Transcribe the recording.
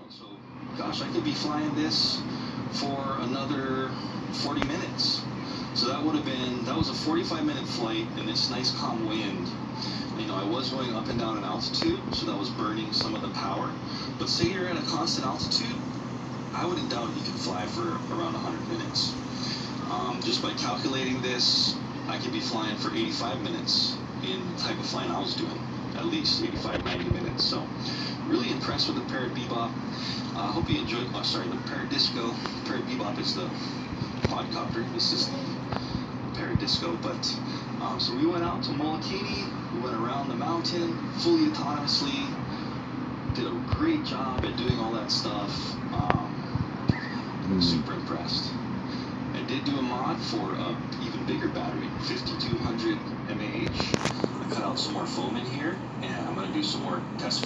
So, gosh, I could be flying this for another 40 minutes. So that was a 45-minute flight in this nice calm wind. I was going up and down in altitude, so that was burning some of the power. But say you're at a constant altitude, I wouldn't doubt you could fly for around 100 minutes. Just by calculating this, I could be flying for 85 minutes in the type of flying I was doing, at least 85, 90 minutes. So really impressed with the Parrot Bebop. I hope you enjoyed, the Parrot Disco. Parrot Bebop is the quadcopter. This is the Parrot Disco. But so we went out to Molokini. We went around the mountain fully autonomously. Did a great job at doing all that stuff. Super impressed. I did do a mod for an even bigger battery, 5200 mAh. I cut out some more foam in here, and I'm going to do some more test